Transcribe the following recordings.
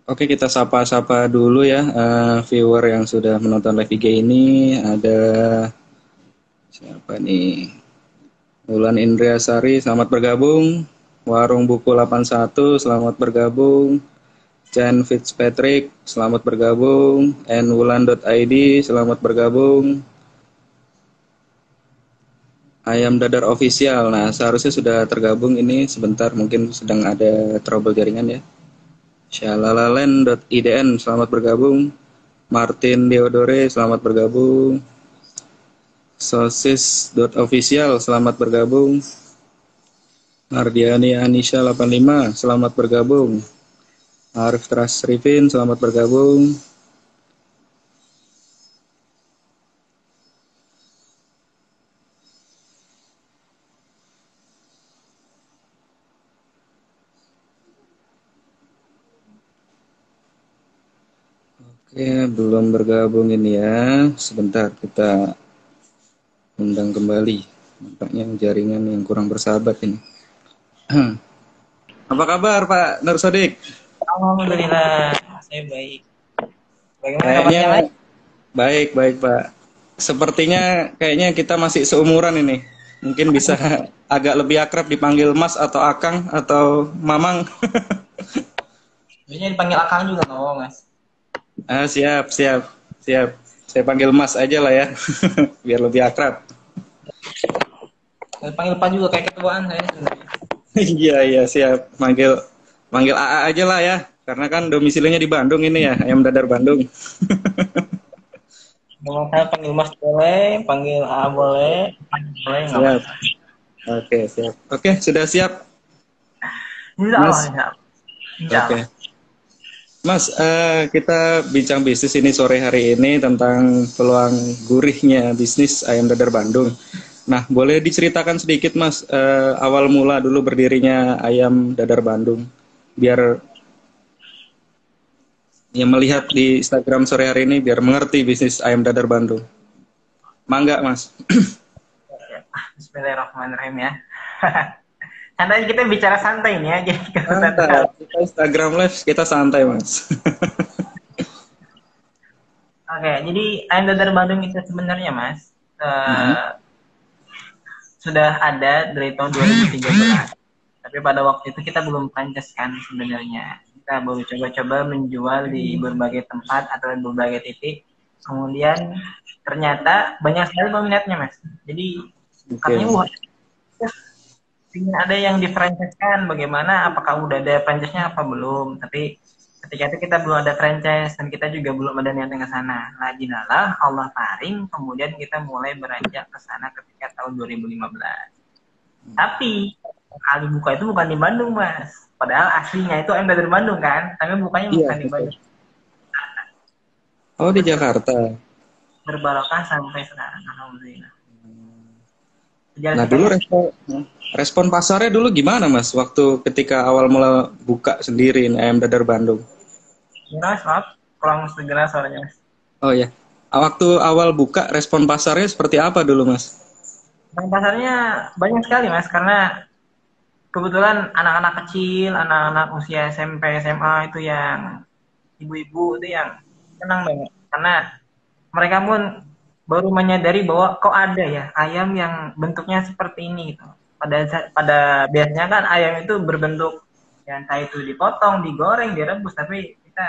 Oke, kita sapa-sapa dulu ya viewer yang sudah menonton live IG ini. Ada siapa nih? Wulan Indriasari, selamat bergabung. Warung Buku 81, selamat bergabung. Chen Fitzpatrick, selamat bergabung. Wulan.id, selamat bergabung. Ayam Dadar Official, nah seharusnya sudah tergabung ini sebentar, mungkin sedang ada trouble jaringan ya. Shalalaland.idn, selamat bergabung. Martin Deodore, selamat bergabung. Sosis.official, selamat bergabung. Ardiani Anisha 85, selamat bergabung. Arif Trasrifin, selamat bergabung. Oke, belum bergabung ini ya. Sebentar kita undang kembali. Nampaknya jaringan yang kurang bersahabat ini. Apa kabar Pak Nur Sodik? Alhamdulillah, saya baik. Bagaimana kabarnya, Kayaknya Mas? baik, baik Pak. Sepertinya kayaknya kita masih seumuran ini. Mungkin bisa agak lebih akrab dipanggil Mas atau Akang atau Mamang. Biasanya dipanggil Akang juga nggak mau, Mas. Ah, siap, siap, siap. Saya panggil Mas aja lah ya, biar lebih akrab. Dipanggil Pak juga kayak ketuaan saya sebenarnya. Iya, iya, siap. Manggil, manggil AA aja lah ya, karena kan domisilinya di Bandung ini ya, Ayam Dadar Bandung. Mau saya panggil Mas boleh, panggil A boleh, panggil boleh nggak Siap. masalah. Oke, siap. Oke, sudah siap, Insya Allah, Mas. insya Allah. Insya Allah. Oke. Mas, kita bincang bisnis ini sore hari ini tentang peluang gurihnya bisnis Ayam Dadar Bandung. Nah, boleh diceritakan sedikit Mas, awal mula dulu berdirinya Ayam Dadar Bandung, biar yang melihat di Instagram sore hari ini biar mengerti bisnis Ayam Dadar Bandung. Mangga Mas. Bismillahirrahmanirrahim ya. Santai kita bicara santai nih ya, jadi kalau Santai, santai. kita Instagram live kita santai Mas. Oke, jadi Ayam Dadar Bandung itu sebenarnya, Mas, Mm-mm. sudah ada dari tahun 2013. Tapi pada waktu itu kita belum franchise kan sebenarnya. Kita baru coba-coba menjual di berbagai tempat atau di berbagai titik. Kemudian ternyata banyak sekali peminatnya, Mas. Jadi katanya, Oke. wah, ingin ada yang di franchise kan, bagaimana, apakah udah ada franchise-nya apa belum. Tapi ketika itu kita belum ada franchise dan kita juga belum ada niatan ke sana. Lajinalah Allah taring, kemudian kita mulai beranjak ke sana ketika tahun 2015. Tapi kali buka itu bukan di Bandung, Mas. Padahal aslinya itu emang dari Bandung kan, tapi bukanya Iya, bukan di betul. Bandung. Oh, di Terus Jakarta. berbarokah sampai sekarang, alhamdulillah. Jalan Nah, kita dulu ya. respon pasarnya dulu gimana Mas waktu ketika awal mula buka sendiri ini Ayam Dadar Bandung? Mas, maaf, kurang segera suaranya, Mas. Oh ya. Waktu awal buka respon pasarnya seperti apa dulu Mas? Bang pasarnya banyak sekali, Mas, karena kebetulan anak-anak kecil, anak-anak usia SMP, SMA itu yang ibu-ibu itu yang senang banget. Karena mereka pun baru menyadari bahwa kok ada ya ayam yang bentuknya seperti ini gitu. Pada biasanya kan ayam itu berbentuk yang entah itu dipotong, digoreng, direbus, tapi kita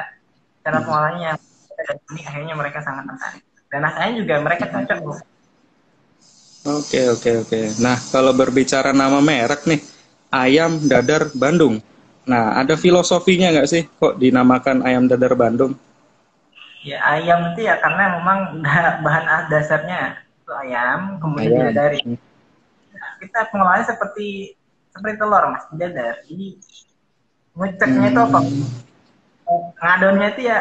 cara pengolahannya ini akhirnya mereka sangat tertarik. Dan rasanya juga mereka cocok loh. Oke, oke, oke. Nah, kalau berbicara nama merek nih, Ayam Dadar Bandung. Nah, ada filosofinya nggak sih kok dinamakan Ayam Dadar Bandung? Ya ayam itu ya karena memang bahan dasarnya itu ayam, kemudian Ayam. didadari. Kita pengolahannya seperti telur, Mas, didadar. Jadi ngeceknya itu apa? Hmm. Ngadonnya itu ya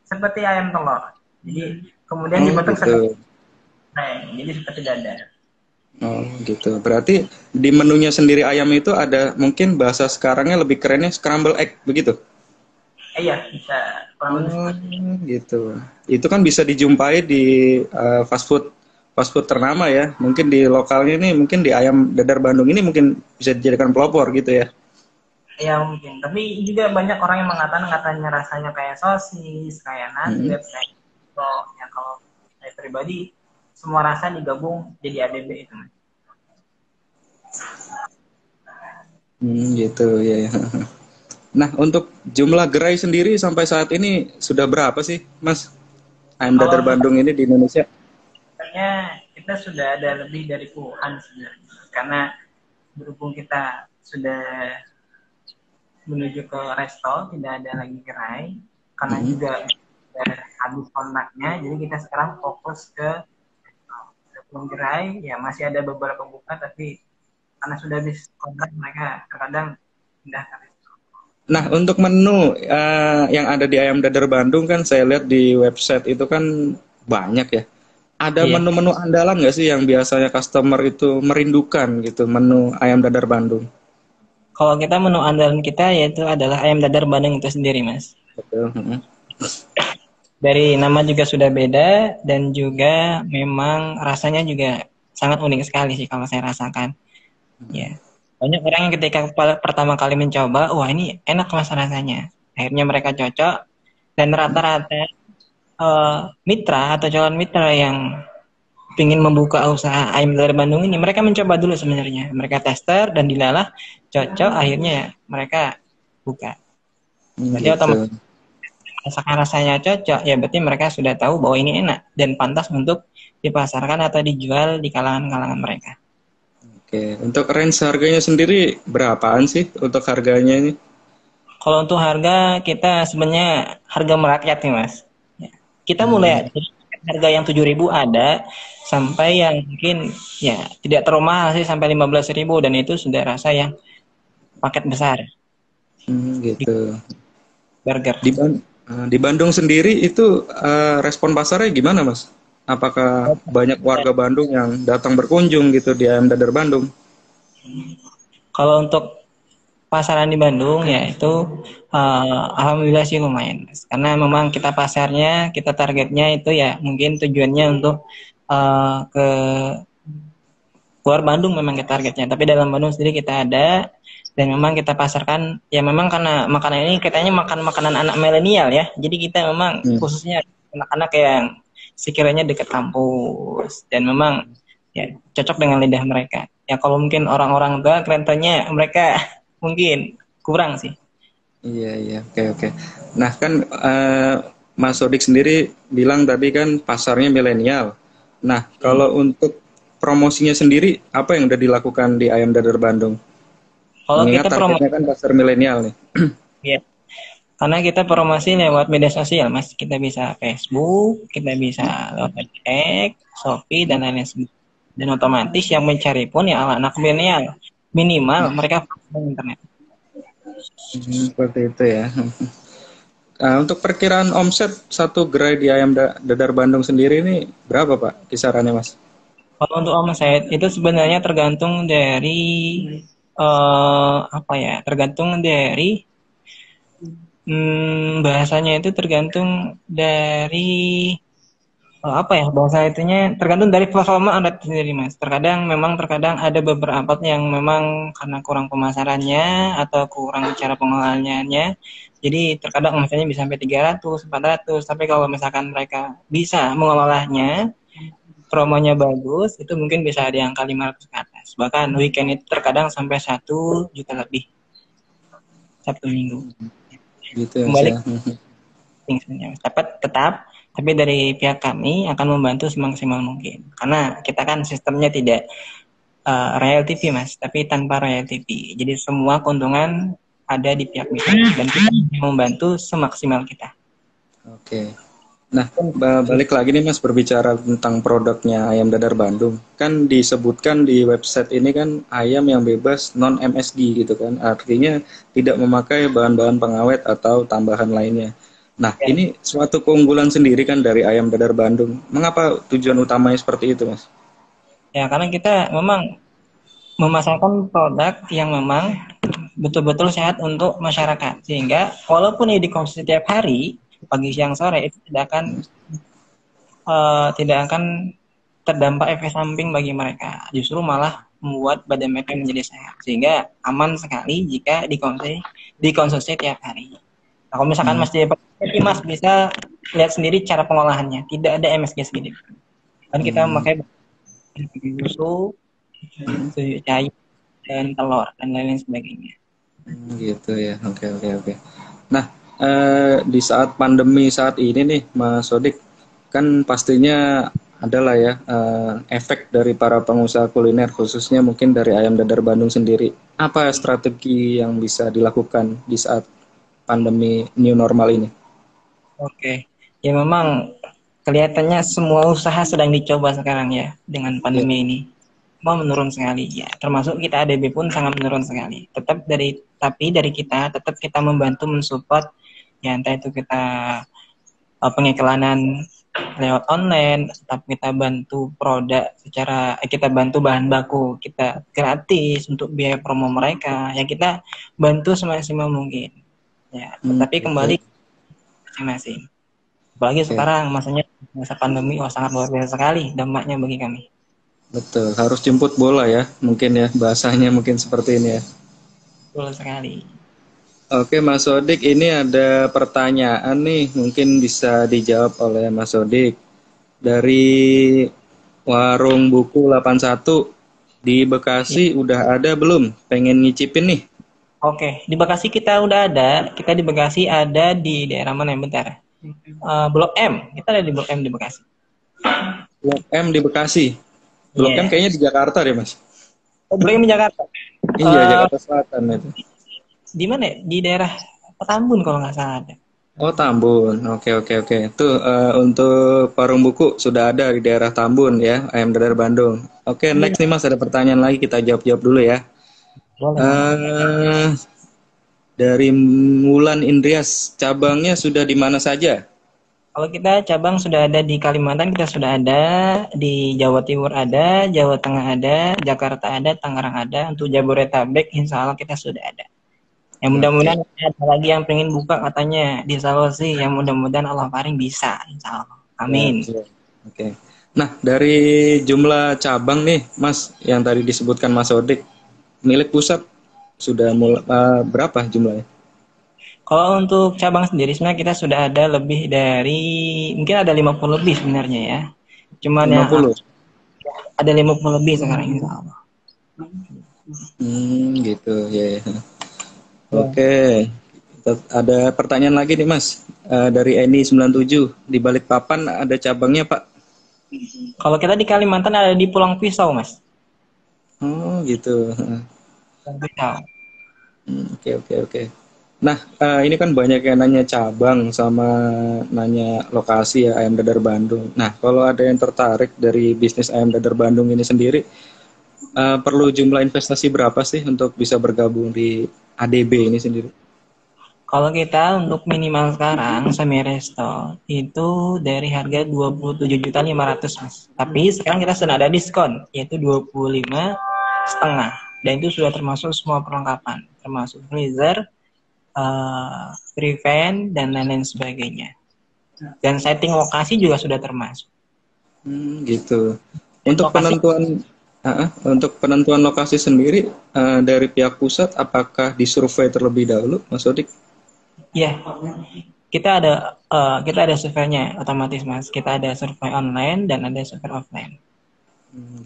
seperti ayam telur. Jadi kemudian Oh, dibentuk gitu. seperti jadi seperti dadar. Oh, gitu. Berarti di menunya sendiri ayam itu ada mungkin bahasa sekarangnya lebih kerennya scramble egg, begitu? Iya, bisa kurang lebih Oh, seperti itu. gitu. Itu kan bisa dijumpai di fast food ternama ya. Mungkin di lokalnya ini, mungkin di ayam dadar Bandung ini mungkin bisa dijadikan pelopor gitu ya. Ya mungkin, tapi juga banyak orang yang mengatakan katanya rasanya kayak sosis, kayak Mm-mm. nugget, kayak gitu. Ya kalau saya pribadi semua rasa digabung jadi ABB itu. Gitu ya, ya. Nah, untuk jumlah gerai sendiri sampai saat ini sudah berapa sih, Mas? Ayam Kalau Dadar Bandung ini di Indonesia? sebenarnya kita sudah ada lebih dari puluhan sebenarnya, karena berhubung kita sudah menuju ke resto, tidak ada lagi gerai, karena Mm-mm. juga sudah habis kontraknya, jadi kita sekarang fokus ke belum gerai, ya masih ada beberapa buka, tapi karena sudah habis kontrak mereka terkadang pindah ke resto. Nah, untuk menu yang ada di Ayam Dadar Bandung kan saya lihat di website itu kan banyak ya. Ada Iya. menu-menu andalan nggak sih yang biasanya customer itu merindukan gitu, menu Ayam Dadar Bandung? Kalau kita menu andalan kita yaitu adalah ayam dadar Bandeng itu sendiri, Mas. Betul. Mm-mm. Dari nama juga sudah beda dan juga memang rasanya juga sangat unik sekali sih kalau saya rasakan. Ya. Banyak orang yang ketika pertama kali mencoba, wah ini enak mas rasanya. Akhirnya mereka cocok dan rata-rata mitra atau calon mitra yang ingin membuka usaha ayam dari Bandung ini, mereka mencoba dulu sebenarnya. Mereka tester dan dilalah cocok, akhirnya ya mereka buka. Berarti Gitu. otomatis rasakan rasanya cocok, ya berarti mereka sudah tahu bahwa ini enak dan pantas untuk dipasarkan atau dijual di kalangan-kalangan mereka. Oke, untuk range harganya sendiri berapaan sih untuk harganya ini? Kalau untuk harga, kita sebenarnya harga merakyat nih mas. Ya. Kita mulai Hmm, dari harga yang 7.000 ada sampai yang mungkin ya tidak terlalu mahal sih sampai 15.000 dan itu sudah rasa yang paket besar di gitu. burger. Di Bandung sendiri itu respon pasarnya gimana, Mas? Apakah banyak warga Bandung yang datang berkunjung gitu di Ayam Dadar Bandung? Kalau untuk pasaran di Bandung ya itu alhamdulillah sih lumayan Mas. Karena memang kita pasarnya, kita targetnya itu ya mungkin tujuannya untuk ke luar Bandung memang kita targetnya, tapi dalam Bandung sendiri kita ada dan memang kita pasarkan ya memang karena makanan ini katanya makan makanan anak milenial ya. Jadi kita memang Hmm. khususnya anak-anak yang sekiranya dekat kampus dan memang ya cocok dengan lidah mereka. Ya kalau mungkin orang-orang tua kelihatannya mereka mungkin kurang sih. Iya, iya, oke, oke. Nah, kan Mas Sodik sendiri bilang tadi kan pasarnya milenial. Nah, kalau untuk promosinya sendiri, apa yang udah dilakukan di Ayam Dadar Bandung? Kalau Mengingat kita promo targetnya kan pasar milenial nih. ya, karena kita promosi lewat media sosial, Mas. Kita bisa Facebook, kita bisa lewat X, Shopee dan lain-lain sebagainya. Dan otomatis yang mencari pun ya anak-anak milenial. Minimal mereka punya internet. Seperti itu ya. Untuk perkiraan omset satu gerai di Ayam Dadar Bandung sendiri ini berapa Pak kisarannya Mas? Kalau untuk omset itu sebenarnya tergantung dari apa ya? Tergantung dari bahasanya itu tergantung dari apa ya bahasa itunya tergantung dari performa Anda sendiri mas. Terkadang ada beberapa yang memang karena kurang pemasarannya atau kurang cara pengelolaannya. Jadi terkadang misalnya bisa sampai 300, 400. Tapi kalau misalkan mereka bisa mengelolanya, promonya bagus, itu mungkin bisa di angka 500 ke atas. Bahkan weekend itu terkadang sampai 1 juta lebih Sabtu Minggu. Gitu ya Mas Kembali ya. sebenarnya. Tapi dari pihak kami akan membantu semaksimal mungkin. Karena kita kan sistemnya tidak royal TV mas, tapi tanpa royal TV. Jadi semua keuntungan ada di pihak mitra dan kita membantu semaksimal kita. Oke. Nah, balik lagi nih Mas berbicara tentang produknya Ayam Dadar Bandung. Kan disebutkan di website ini kan ayam yang bebas non MSG gitu kan. Artinya tidak memakai bahan-bahan pengawet atau tambahan lainnya. Nah, Ya, ini suatu keunggulan sendiri kan dari Ayam Dadar Bandung. Mengapa tujuan utamanya seperti itu, Mas? ya karena kita memang memasarkan produk yang memang betul-betul sehat untuk masyarakat. Sehingga walaupun ini dikonsumsi setiap hari, pagi, siang, sore, itu tidak akan terdampak efek samping bagi mereka. Justru malah membuat badan mereka menjadi sehat, sehingga aman sekali jika dikonsumsi tiap hari. Nah, kalau misalkan Mas jadi Mas bisa lihat sendiri cara pengolahannya, tidak ada MSG sedikit. Kan kita memakai susu, susu cair, dan telur dan lain-lain sebagainya. Gitu ya, oke. Nah, di saat pandemi saat ini nih, Mas Sodik, kan pastinya adalah ya efek dari para pengusaha kuliner, khususnya mungkin dari Ayam Dadar Bandung sendiri. Apa strategi yang bisa dilakukan di saat pandemi new normal ini? Oke, ya memang kelihatannya semua usaha sedang dicoba sekarang ya dengan Ya. pandemi ini. Semua menurun sekali ya, termasuk kita ADB pun sangat menurun sekali. Tapi dari kita tetap kita membantu mensupport ya, entah itu kita pengiklanan lewat online, tetap kita bantu produk secara kita bantu bahan baku kita gratis untuk biaya promo mereka ya, kita bantu semaksimal mungkin ya, tetapi kembali Gitu. masing-masing. Apalagi Oke, sekarang masa pandemi, sangat luar biasa sekali dampaknya bagi kami. betul. Harus jemput bola ya, mungkin ya bahasanya mungkin seperti ini ya. Betul sekali. Oke, Mas Sodik, ini ada pertanyaan nih, mungkin bisa dijawab oleh Mas Sodik. Dari Warung Buku 81 di Ya. Bekasi udah ada belum? Pengen nyicipin nih. Oke, di Bekasi kita udah ada. Kita di Bekasi ada di daerah mana ya? Bentar. Blok M. Kita ada di Blok M di Bekasi. Blok M di Bekasi. Blok M Iya. kayaknya di Jakarta deh, Mas. Oh, Blok M di Jakarta. Iya, Eh, Jakarta Selatan itu. di mana ya? Di daerah Petambun kalau nggak salah ada. Oh, Tambun. Oke. Tuh, untuk Warung Buku sudah ada di daerah Tambun ya, Ayam Dadar Bandung. Oke, Iya, next nih Mas, ada pertanyaan lagi, kita jawab-jawab dulu ya. boleh Mas. eh dari Mulan Indrias, cabangnya sudah di mana saja? Kalau kita cabang sudah ada di Kalimantan, kita sudah ada di Jawa Timur, ada Jawa Tengah, ada Jakarta, ada Tangerang, ada. Untuk Jabodetabek Insya Allah kita sudah ada. Yang Oke. mudah-mudahan ada lagi yang pengen buka katanya di Sulawesi, yang mudah-mudahan Allah paling bisa Insya Allah. Siap, Amin. siap. Oke. Nah, dari jumlah cabang nih, Mas, yang tadi disebutkan Mas Odik, milik pusat sudah berapa jumlahnya? Kalau untuk cabang sendiri sebenarnya kita sudah ada lebih dari, mungkin ada 50 lebih sebenarnya ya. Cuman yang 50. ada 50 lebih sekarang Insya Allah. Gitu ya. Ya. Oke. Ada pertanyaan lagi nih, Mas. Dari Eni 97 di Balikpapan ada cabangnya, Pak. Kalau kita di Kalimantan ada di Pulang Pisau Mas. Oh, gitu. Pulang Pisau. Oke. Nah, ini kan banyak yang nanya cabang sama nanya lokasi ya Ayam Dadar Bandung. Nah, kalau ada yang tertarik dari bisnis Ayam Dadar Bandung ini sendiri, perlu jumlah investasi berapa sih untuk bisa bergabung di ADB ini sendiri? Kalau kita untuk minimal sekarang semi resto itu dari harga 27.500.000 Mas. Tapi sekarang kita sudah ada diskon yaitu 25,5, dan itu sudah termasuk semua perlengkapan, termasuk freezer, prevent dan lain-lain sebagainya. Dan setting lokasi juga sudah termasuk. Gitu. Dan Untuk lokasi penentuan lokasi sendiri dari pihak pusat, apakah disurvei terlebih dahulu, Mas Odik? ya, kita ada surveinya otomatis Mas. Kita ada survei online dan ada survei offline.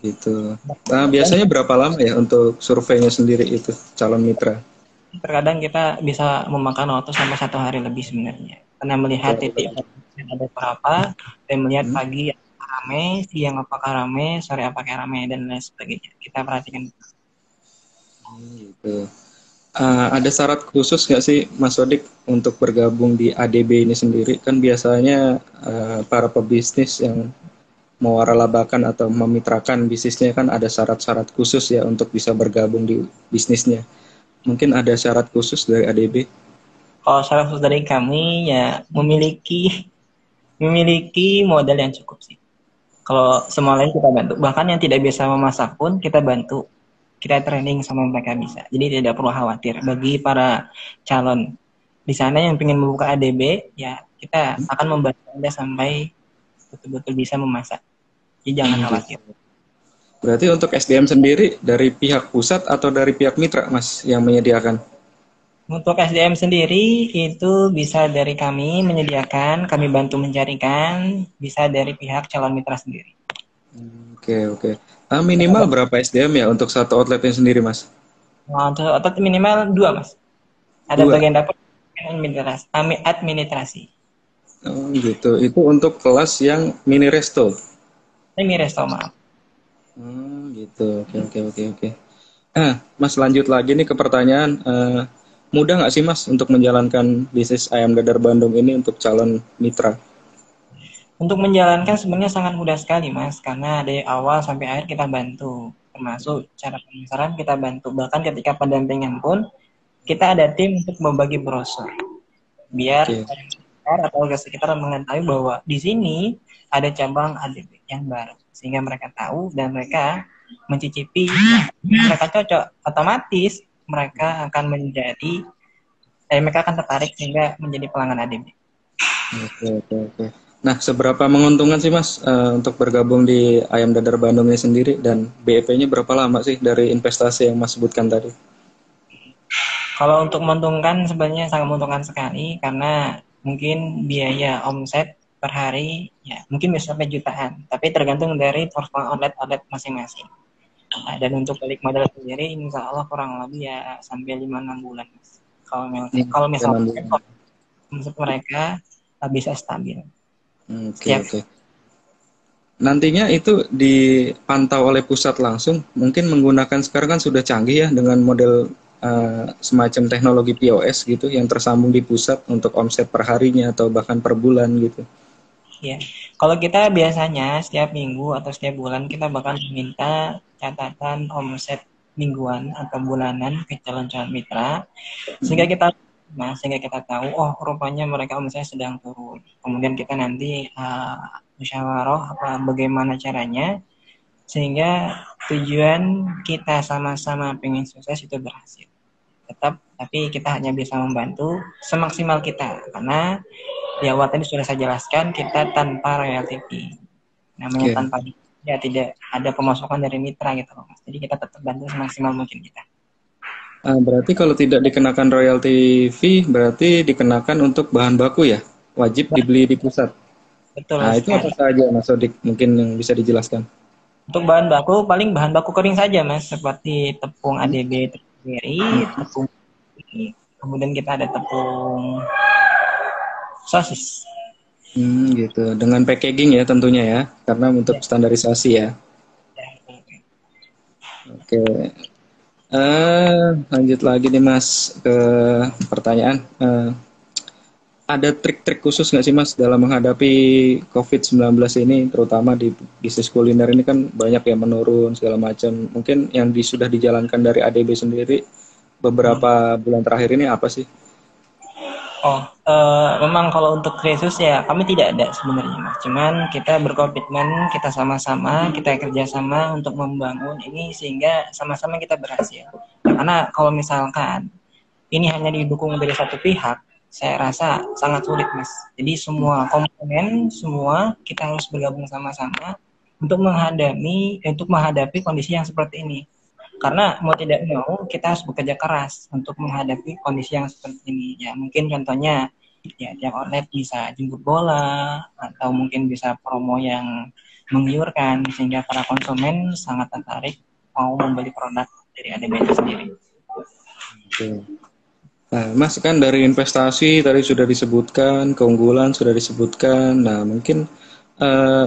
Gitu. Biasanya berapa lama ya untuk surveinya sendiri itu calon mitra? Terkadang kita bisa memakan waktu sampai 1 hari lebih sebenarnya, karena melihat titik ada berapa, dan melihat pagi rame, siang apakah rame, sore apakah rame, dan lain sebagainya. Kita perhatikan. Gitu. Ada syarat khusus nggak sih Mas Sodik untuk bergabung di ADB ini sendiri? Kan biasanya para pebisnis yang mau waralabakan atau memitrakan bisnisnya kan ada syarat-syarat khusus ya untuk bisa bergabung di bisnisnya. Mungkin ada syarat khusus dari ADB? Kalau syarat khusus dari kami ya memiliki modal yang cukup sih. Kalau semua lain kita bantu, bahkan yang tidak bisa memasak pun kita bantu. Kita training sama mereka bisa. Jadi tidak perlu khawatir bagi para calon di sana yang ingin membuka ADB, ya kita akan membantu Anda sampai betul-betul bisa memasak. Jadi jangan khawatir. Gitu. Berarti untuk SDM sendiri dari pihak pusat atau dari pihak mitra, Mas, yang menyediakan? Untuk SDM sendiri itu bisa dari kami menyediakan, kami bantu mencarikan, bisa dari pihak calon mitra sendiri. Oke, oke. Minimal berapa SDM ya untuk satu outletnya sendiri, Mas? Nah, untuk otot minimal 2 mas. Ada Dua. bagian dapur, administrasi. Administrasi. Oh, gitu. Itu untuk kelas yang mini resto. Ini resto maaf. Gitu. Oke, oke, oke, oke. Mas lanjut lagi nih ke pertanyaan. Mudah nggak sih Mas untuk menjalankan bisnis ayam dadar Bandung ini untuk calon mitra? Untuk menjalankan sebenarnya sangat mudah sekali mas, karena dari awal sampai akhir kita bantu, termasuk cara pemasaran kita bantu, bahkan ketika pendampingan pun kita ada tim untuk membagi brosur, biar Oke. orang sekitar atau warga sekitar mengetahui bahwa di sini ada cabang ADB yang baru, sehingga mereka tahu dan mereka mencicipi, mereka cocok, otomatis mereka akan menjadi, mereka akan tertarik sehingga menjadi pelanggan ADB. Oke, oke, oke. Nah, seberapa menguntungkan sih Mas untuk bergabung di ayam dadar Bandung ini sendiri dan BEP-nya berapa lama sih dari investasi yang Mas sebutkan tadi? Kalau untuk menguntungkan sebenarnya sangat menguntungkan sekali karena mungkin biaya omset per hari ya mungkin bisa sampai jutaan, tapi tergantung dari performa outlet-outlet masing-masing. Nah, dan untuk balik modal sendiri insya Allah kurang lebih ya sampai 5-6 bulan. Kalau misalnya omset mereka bisa stabil. Oke, Setiap oke. Nantinya itu dipantau oleh pusat langsung, mungkin menggunakan sekarang kan sudah canggih ya dengan model semacam teknologi POS gitu yang tersambung di pusat untuk omset per harinya atau bahkan per bulan gitu. ya, kalau kita biasanya setiap minggu atau setiap bulan kita bakal meminta catatan omset mingguan atau bulanan ke calon-calon mitra sehingga Hmm. kita sehingga kita tahu oh rupanya mereka omsetnya sedang turun. Kemudian kita nanti musyawarah apa bagaimana caranya sehingga tujuan kita sama-sama pengen sukses itu berhasil. Tetap tapi kita hanya bisa membantu semaksimal kita karena di awal tadi sudah saya jelaskan kita tanpa royalti fee. Namanya Oke. tanpa ya tidak ada pemasukan dari mitra gitu loh Mas. Jadi kita tetap bantu semaksimal mungkin kita. Berarti kalau tidak dikenakan royalti fee, berarti dikenakan untuk bahan baku ya? Wajib dibeli di pusat. Betul Nah, itu apa sekali. saja Mas Sodik? Mungkin yang bisa dijelaskan. Untuk bahan baku paling bahan baku kering saja Mas, seperti tepung Hmm. ADB sendiri, tepung kemudian kita ada tepung sosis. Gitu. Dengan packaging ya tentunya ya, karena untuk Ya, standarisasi ya. ya. Oke. Lanjut lagi nih Mas ke pertanyaan. Ada trik-trik khusus nggak sih Mas dalam menghadapi COVID-19 ini, terutama di bisnis kuliner ini kan banyak yang menurun segala macam. Mungkin yang sudah dijalankan dari ADB sendiri beberapa bulan terakhir ini apa sih? Oh, memang kalau untuk krisis ya kami tidak ada sebenarnya Mas. Cuman kita berkomitmen, kita sama-sama, kita kerjasama untuk membangun ini sehingga sama-sama kita berhasil. Karena kalau misalkan ini hanya didukung dari satu pihak, saya rasa sangat sulit Mas. Jadi semua komponen, semua kita harus bergabung sama-sama untuk menghadapi kondisi yang seperti ini. Karena mau tidak mau kita harus bekerja keras untuk menghadapi kondisi yang seperti ini. Ya mungkin contohnya ya tiap outlet bisa jemput bola atau mungkin bisa promo yang menggiurkan sehingga para konsumen sangat tertarik mau membeli produk dari ADB itu sendiri. Oke. Nah, Mas kan dari investasi tadi sudah disebutkan, keunggulan sudah disebutkan. Nah, mungkin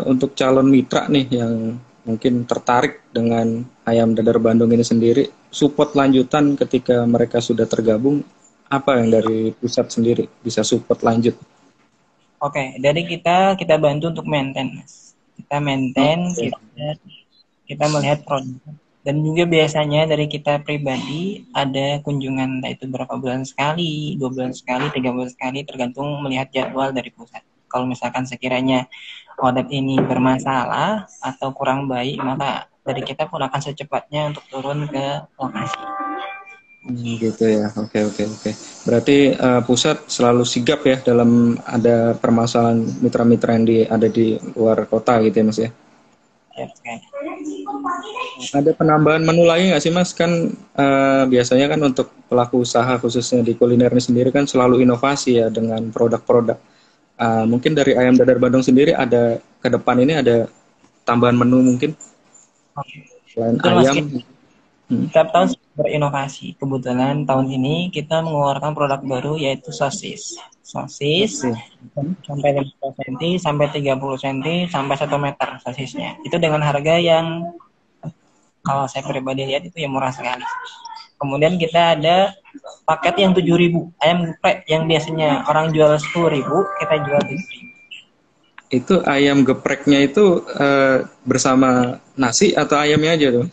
untuk calon mitra nih yang mungkin tertarik dengan ayam dadar Bandung ini sendiri, support lanjutan ketika mereka sudah tergabung, apa yang dari pusat sendiri bisa support lanjut? Oke, dari kita bantu untuk maintain, Mas. Kita maintain, Oke. kita melihat produk. Dan juga biasanya dari kita pribadi ada kunjungan entah itu berapa bulan sekali, 2 bulan sekali, 3 bulan sekali, tergantung melihat jadwal dari pusat. Kalau misalkan sekiranya outlet ini bermasalah atau kurang baik, maka dari kita pun akan secepatnya untuk turun ke lokasi. Gitu ya. Oke, oke, oke. Berarti pusat selalu sigap ya dalam ada permasalahan mitra-mitra yang ada di luar kota gitu ya, Mas ya. Siap sekali. Ada penambahan menu lagi nggak sih Mas? Kan biasanya kan untuk pelaku usaha khususnya di kuliner ini sendiri kan selalu inovasi ya dengan produk-produk. Mungkin dari ayam dadar Bandung sendiri ada ke depan ini ada tambahan menu mungkin Oke. selain Betul Mas, ayam. Hmm. setiap tahun berinovasi. Kebetulan tahun ini kita mengeluarkan produk baru yaitu sosis. Sosis Oke. sampai 50 cm, sampai 30 cm, sampai 1 meter sosisnya. Itu dengan harga yang kalau saya pribadi lihat itu yang murah sekali. Kemudian kita ada paket yang 7.000 ayam geprek yang biasanya orang jual 10.000 kita jual 7.000. Itu ayam gepreknya itu bersama nasi atau ayamnya aja tuh?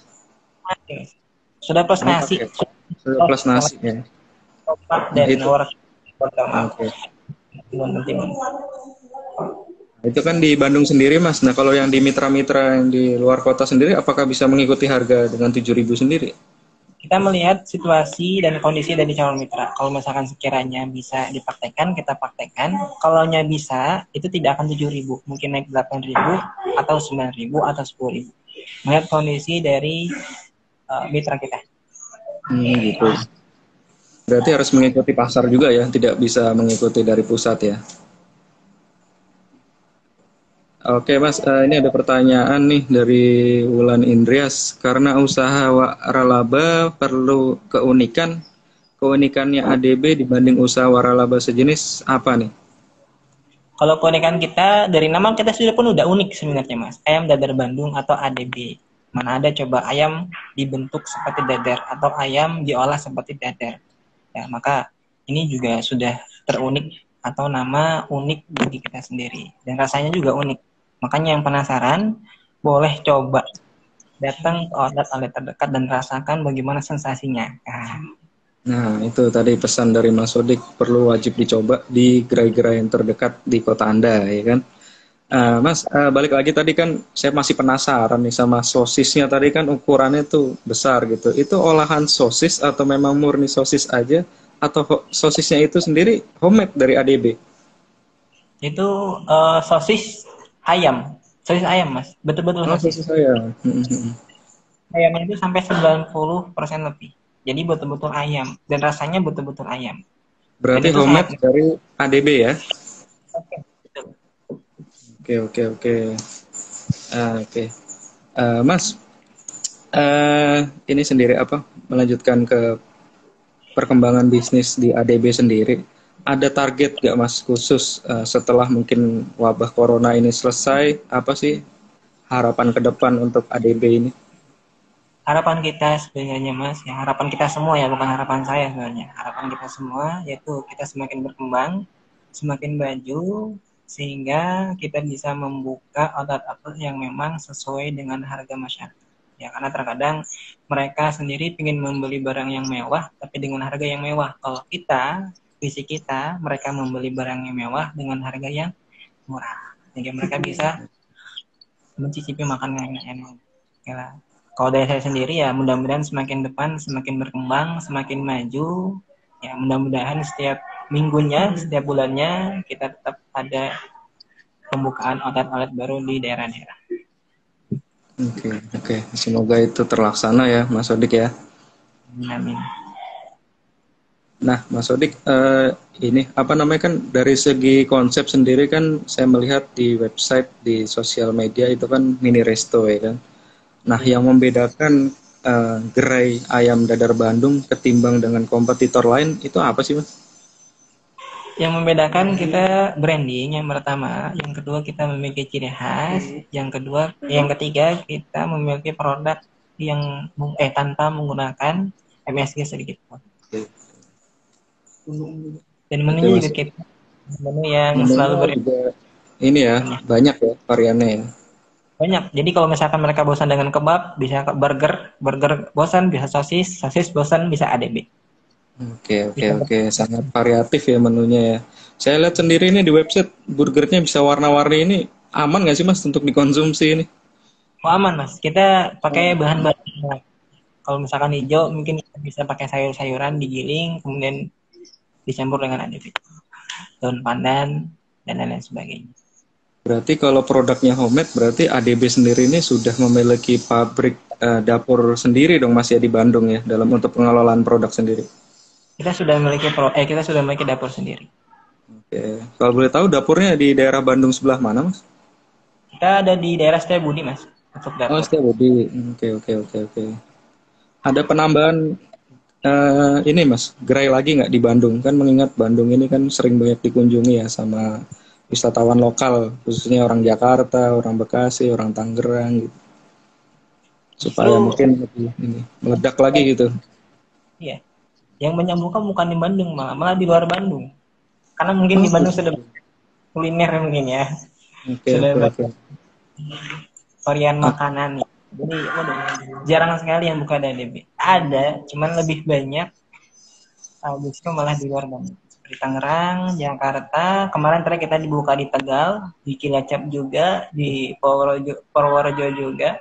Sudah plus Oh, nasi, paket. Sudah plus sama nasi ya. tomat Nah, dan itu. wortel. Maaf, Oke. timun. Itu kan di Bandung sendiri, Mas. Nah, kalau yang di mitra-mitra yang di luar kota sendiri, apakah bisa mengikuti harga dengan 7.000 sendiri? Kita melihat situasi dan kondisi dari calon mitra. Kalau misalkan sekiranya bisa dipraktekkan, kita praktekkan. Kalau bisa, itu tidak akan 7.000. Mungkin naik 8.000, atau 9.000, atau 10.000. Melihat kondisi dari mitra kita. Gitu. Berarti harus mengikuti pasar juga ya, tidak bisa mengikuti dari pusat ya. Oke, Mas. Ini ada pertanyaan nih dari Wulan Indrias. Karena usaha waralaba perlu keunikan, keunikannya ADB dibanding usaha waralaba sejenis apa nih? Kalau keunikan kita, dari nama kita sudah pun udah unik sebenarnya Mas. Ayam dadar Bandung atau ADB. Mana ada coba ayam dibentuk seperti dadar atau ayam diolah seperti dadar. Ya, maka ini juga sudah terunik atau nama unik bagi kita sendiri. Dan rasanya juga unik. Makanya yang penasaran, boleh coba datang ke outlet-outlet terdekat dan rasakan bagaimana sensasinya. Nah, itu tadi pesan dari Mas Sodik, perlu wajib dicoba di gerai-gerai yang terdekat di kota Anda, ya kan? Mas, balik lagi tadi kan saya masih penasaran nih sama sosisnya tadi kan ukurannya tuh besar gitu. Itu olahan sosis atau memang murni sosis aja? Atau sosisnya itu sendiri homemade dari ADB? Itu sosis ayam. Sosis ayam, Mas. Betul-betul Oh, sosis. sosis saya. Ayamnya itu sampai 90% lebih. Jadi betul-betul ayam. Dan rasanya betul-betul ayam. Dan Berarti itu sangat... homemade dari ADB ya? Betul. Oke, oke, oke. Oke. Mas, ini sendiri apa? Melanjutkan ke perkembangan bisnis di ADB sendiri, ada target gak Mas khusus setelah mungkin wabah corona ini selesai, apa sih harapan ke depan untuk ADB ini? Harapan kita sebenarnya Mas, ya harapan kita semua ya, bukan harapan saya sebenarnya. Harapan kita semua yaitu kita semakin berkembang, semakin maju, sehingga kita bisa membuka outlet-outlet yang memang sesuai dengan harga masyarakat. Ya, karena terkadang mereka sendiri ingin membeli barang yang mewah, tapi dengan harga yang mewah. Kalau kita, visi kita, mereka membeli barang yang mewah dengan harga yang murah. Sehingga mereka bisa mencicipi makanan yang enak. Ya. Kalau dari saya sendiri ya mudah-mudahan semakin depan semakin berkembang, semakin maju. Ya mudah-mudahan setiap minggunya, setiap bulannya kita tetap ada pembukaan outlet-outlet baru di daerah-daerah. Oke, oke. Semoga itu terlaksana ya, Mas Sodik ya. Amin. Nah, Mas Sodik, ini apa namanya kan dari segi konsep sendiri kan saya melihat di website, di sosial media itu kan mini resto ya kan. Nah, yang membedakan gerai ayam dadar Bandung ketimbang dengan kompetitor lain itu apa sih, Mas? Yang membedakan kita branding yang pertama, yang kedua kita memiliki ciri khas, yang ketiga kita memiliki produk yang tanpa menggunakan MSG sedikit pun. Dan Oke, menunya Mas. juga kita menu yang selalu Menunya juga ini ya, banyak ya variannya ya. banyak. Jadi kalau misalkan mereka bosan dengan kebab, bisa burger bosan bisa sosis, sosis bosan bisa ADB. Oke, oke, Bisa oke. Sangat variatif ya menunya ya. Saya lihat sendiri ini di website burgernya bisa warna-warni ini. Aman nggak sih Mas untuk dikonsumsi ini? aman Mas. Kita pakai Oh, bahan-bahan. Kalau misalkan hijau mungkin kita bisa pakai sayur-sayuran digiling kemudian dicampur dengan ADB. Daun pandan dan lain-lain sebagainya. Berarti kalau produknya homemade, berarti ADB sendiri ini sudah memiliki pabrik dapur sendiri dong Mas ya di Bandung ya dalam untuk pengelolaan produk sendiri. Kita sudah memiliki dapur sendiri. Oke. Kalau boleh tahu dapurnya di daerah Bandung sebelah mana Mas? Kita ada di daerah Setiabudi, Mas, untuk Oh, dapur. Setiabudi. Oke, oke, oke, oke. Ada penambahan ini Mas, gerai lagi nggak di Bandung? Kan mengingat Bandung ini kan sering banyak dikunjungi ya sama wisatawan lokal, khususnya orang Jakarta, orang Bekasi, orang Tangerang gitu. Justru Supaya mungkin lebih ini meledak lagi gitu. iya, yang menyambungkan bukan di Bandung, malah di luar Bandung. Karena mungkin Oh, di Bandung sudah gitu. kuliner mungkin ya, Oke, sudah oke, banyak oke. varian Ah, makanan nih. Jadi waduh, jarang sekali yang buka DADB. Ada, cuman lebih banyak justru malah di luar Bandung. Seperti Tangerang, Jakarta. Kemarin terakhir kita dibuka di Tegal, di Cilacap juga, di Purworejo juga.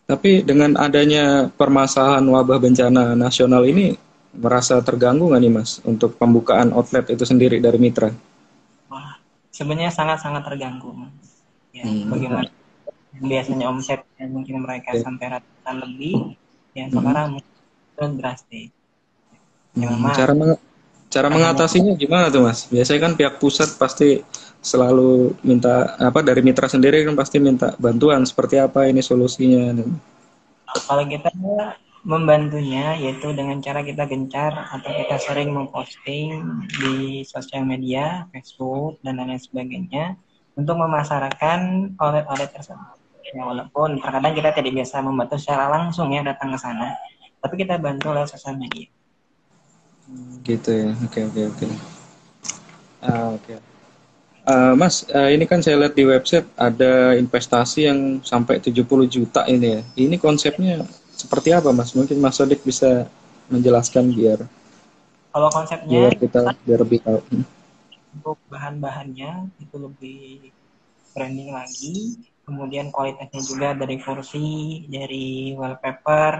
tapi dengan adanya permasalahan wabah bencana nasional ini merasa terganggu nggak nih Mas untuk pembukaan outlet itu sendiri dari Mitra? Wah, sebenarnya sangat-sangat terganggu. Ya, Hmm. bagaimana biasanya omsetnya mungkin mereka Oke. sampai ratusan lebih, ya Hmm. sekarang mungkin drastis. Ya memang Cara cara hanya mengatasinya gimana tuh Mas? Biasanya kan pihak pusat pasti selalu minta apa dari mitra sendiri kan pasti minta bantuan seperti apa ini solusinya. kalau kita membantunya yaitu dengan cara kita gencar atau kita sering memposting di sosial media, Facebook dan lain sebagainya untuk memasarkan outlet-outlet tersebut. Ya, walaupun terkadang kita tidak biasa membantu secara langsung ya datang ke sana, tapi kita bantu lewat sosial media. Gitu ya. Oke, oke, oke. Oke. Mas, ini kan saya lihat di website ada investasi yang sampai 70 juta ini ya. Ini konsepnya seperti apa Mas? Mungkin Mas Sodik bisa menjelaskan biar Kalau konsepnya biar kita biar lebih tahu. untuk bahan-bahannya itu lebih branding lagi, kemudian kualitasnya juga dari kursi, dari wallpaper,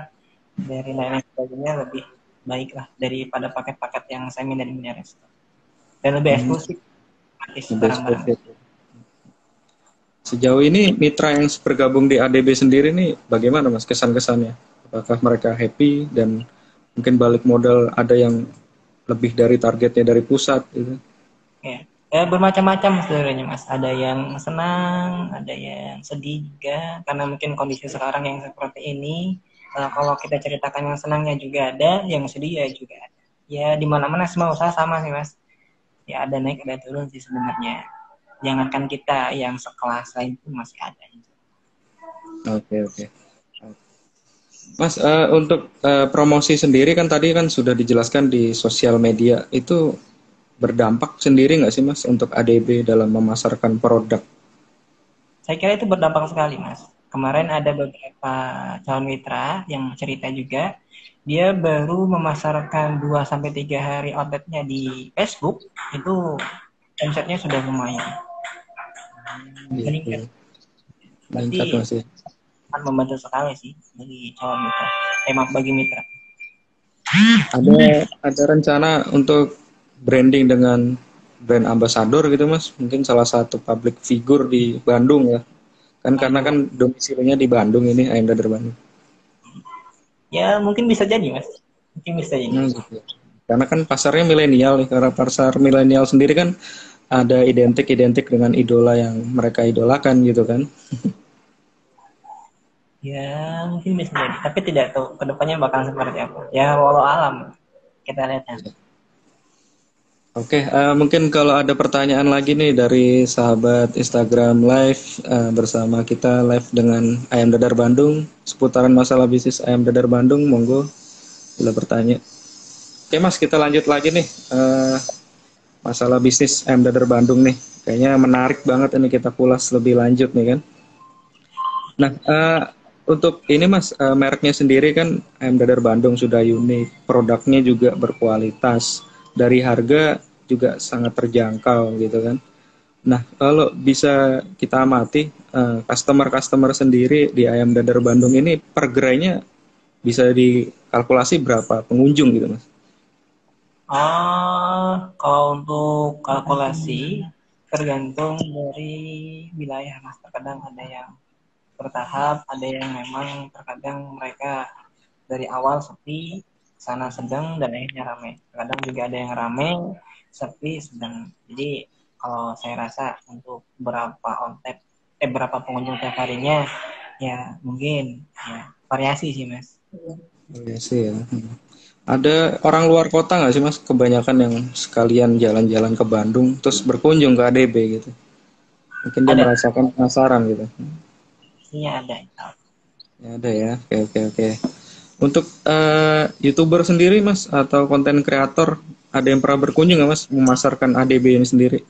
dari lain-lain sebagainya lebih baik lah daripada paket-paket yang semi dan mini resto. Dan lebih Hmm, eksklusif artis lebih barang-barang. eksklusif. Sejauh ini mitra yang bergabung di ADB sendiri nih bagaimana Mas kesan-kesannya? Apakah mereka happy dan mungkin balik modal ada yang lebih dari targetnya dari pusat gitu? Ya. Bermacam-macam sebenarnya Mas. Ada yang senang, ada yang sedih juga karena mungkin kondisi sekarang yang seperti ini. Kalau kita ceritakan yang senangnya juga ada, yang sedih ya juga ada. Ya di mana-mana semua usaha sama sih Mas. Ya ada naik ada turun sih sebenarnya. Jangankan kita yang sekelas lain pun masih ada. Oke, oke. Mas, untuk promosi sendiri kan tadi kan sudah dijelaskan di sosial media itu berdampak sendiri nggak sih Mas untuk ADB dalam memasarkan produk? Saya kira itu berdampak sekali Mas. Kemarin ada beberapa calon mitra yang cerita juga, dia baru memasarkan 2 sampai 3 hari outletnya di Facebook, itu omsetnya sudah lumayan Gitu, meningkat. Berarti meningkat Mas ya. akan membantu sekali sih bagi calon mitra. Maaf bagi mitra. Ada rencana untuk branding dengan brand ambassador gitu Mas? Mungkin salah satu public figure di Bandung ya. Kan karena Aduh, kan domisilinya di Bandung ini, Ayam Dadar Bandung. ya mungkin bisa jadi Mas. Mungkin bisa jadi. Gitu. Karena kan pasarnya milenial nih, karena pasar milenial sendiri kan ada identik-identik dengan idola yang mereka idolakan gitu kan. Ya mungkin bisa jadi. Tapi tidak tahu kedepannya bakal seperti apa. Ya walau alam kita lihat ya. Oke, mungkin kalau ada pertanyaan lagi nih dari sahabat Instagram Live bersama kita live dengan Ayam Dadar Bandung seputaran masalah bisnis Ayam Dadar Bandung, monggo bila bertanya. Oke Mas, kita lanjut lagi nih masalah bisnis Ayam Dadar Bandung nih. Kayaknya menarik banget ini kita kulas lebih lanjut nih kan. Nah, untuk ini Mas, mereknya sendiri kan Ayam Dadar Bandung sudah unik, produknya juga berkualitas, dari harga juga sangat terjangkau gitu kan. Nah, kalau bisa kita amati, customer-customer sendiri di Ayam Dadar Bandung ini per gerainya bisa dikalkulasi berapa pengunjung gitu Mas? Kalau untuk kalkulasi tergantung dari wilayah Mas. Terkadang ada yang bertahap, ada yang memang terkadang mereka dari awal sepi, sana sedang dan akhirnya ramai. Terkadang juga ada yang ramai, sepi, sedang. Jadi kalau saya rasa untuk berapa pengunjung tiap harinya ya mungkin ya variasi sih Mas. Iya sih ya. Ada orang luar kota nggak sih Mas? Kebanyakan yang sekalian jalan-jalan ke Bandung terus berkunjung ke ADB gitu. Mungkin dia Ada, merasakan penasaran gitu. pastinya ada. Ya, ada ya. Oke, oke, oke. Untuk YouTuber sendiri Mas atau konten kreator ada yang pernah berkunjung nggak Mas memasarkan ADB ini sendiri?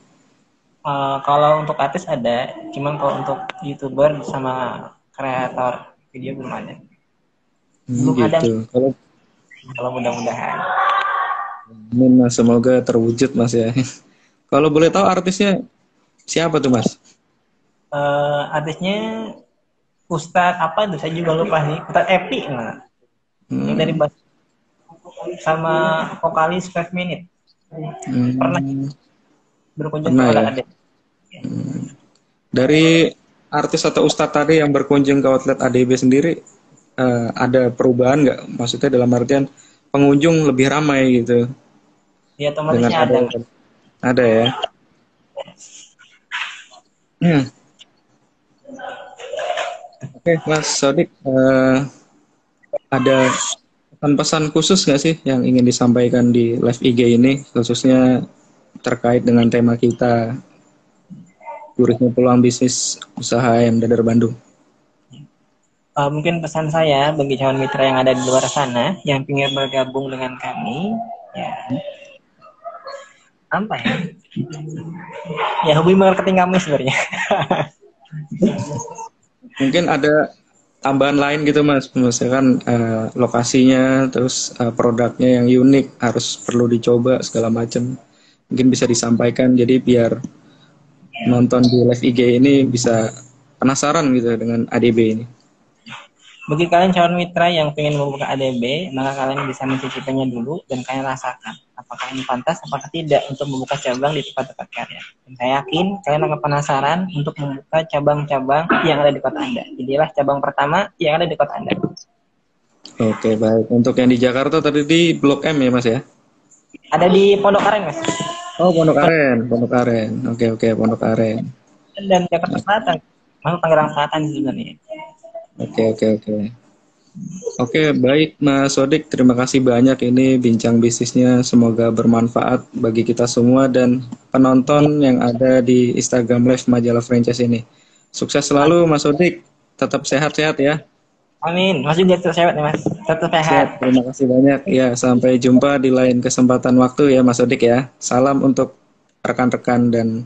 Kalau untuk artis ada, cuman kalau untuk YouTuber sama kreator video belum ada. Belum ada Gitu. kalau mudah-mudahan. Amin, Mas, semoga terwujud Mas ya. Kalau boleh tahu artisnya siapa tuh Mas? Artisnya Ustadz apa itu saya juga lupa nih. Ustadz Epi nah. Yang dari Hmm, Bas sama vokalis 5 Minute. Pernah hmm, berkunjung ke pernah ya. outlet ada. Dari artis atau ustadz tadi yang berkunjung ke outlet ADB sendiri, ada perubahan nggak? Maksudnya dalam artian pengunjung lebih ramai gitu Ya dengan otomatisnya ada. ada ya. Hmm. Oke, Mas Sodik, ada pesan-pesan khusus nggak sih yang ingin disampaikan di live IG ini, khususnya terkait dengan tema kita, gurihnya peluang bisnis usaha ayam dadar Bandung? Mungkin pesan saya bagi calon mitra yang ada di luar sana yang ingin bergabung dengan kami, ya apa ya? Ya hobi marketing kami sebenarnya. Mungkin ada tambahan lain gitu Mas, misalkan lokasinya, terus produknya yang unik harus perlu dicoba segala macam. Mungkin bisa disampaikan jadi biar nonton di live IG ini bisa penasaran gitu dengan ADB ini. Bagi kalian calon mitra yang ingin membuka ADB, maka kalian bisa mencicipinya dulu dan kalian rasakan apakah ini pantas, apakah tidak untuk membuka cabang di tempat-tempat kalian. Dan saya yakin kalian akan penasaran untuk membuka cabang-cabang yang ada di kota Anda. Jadilah cabang pertama yang ada di kota Anda. Oke, baik. Untuk yang di Jakarta tadi di Blok M ya Mas ya? Ada di Pondok Aren, Mas. Oh, Pondok Aren, Pondok Aren. Oke, oke, Pondok Aren. Dan Jakarta Selatan. Masuk Tangerang Selatan sebenarnya. Oke, oke, oke. Oke, baik Mas Sodik, terima kasih banyak ini bincang bisnisnya. Semoga bermanfaat bagi kita semua dan penonton yang ada di Instagram Live Majalah Franchise ini. Sukses selalu Mas Sodik, tetap sehat-sehat ya. Amin. Mas juga tetap sehat nih, Mas. Tetap sehat. Siap, terima kasih banyak. Ya, sampai jumpa di lain kesempatan waktu ya Mas Sodik ya. Salam untuk rekan-rekan dan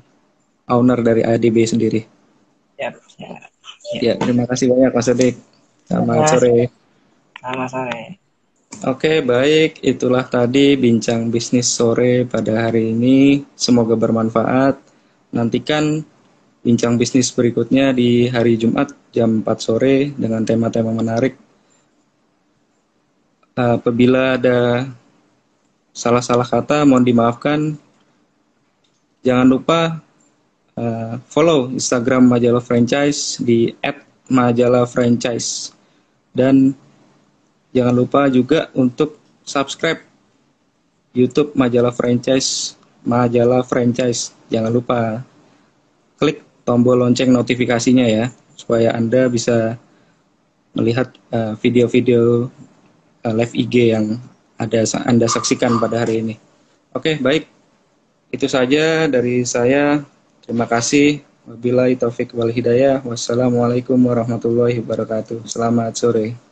owner dari ADB sendiri. Siap, siap. Ya, terima kasih banyak Mas Sodik. Selamat Mas, sore. selamat sore. Oke, baik. Itulah tadi bincang bisnis sore pada hari ini. Semoga bermanfaat. Nantikan bincang bisnis berikutnya di hari Jumat jam 4 sore dengan tema-tema menarik. Apabila ada salah-salah kata, mohon dimaafkan. Jangan lupa follow Instagram Majalah Franchise di @majalahfranchise. Dan jangan lupa juga untuk subscribe YouTube Majalah Franchise, Majalah Franchise. Jangan lupa klik tombol lonceng notifikasinya ya, supaya Anda bisa melihat video-video live IG yang Anda saksikan pada hari ini. Oke, baik. Itu saja dari saya. Terima kasih. Wabillahi taufik wal hidayah. Wassalamualaikum warahmatullahi wabarakatuh. Selamat sore.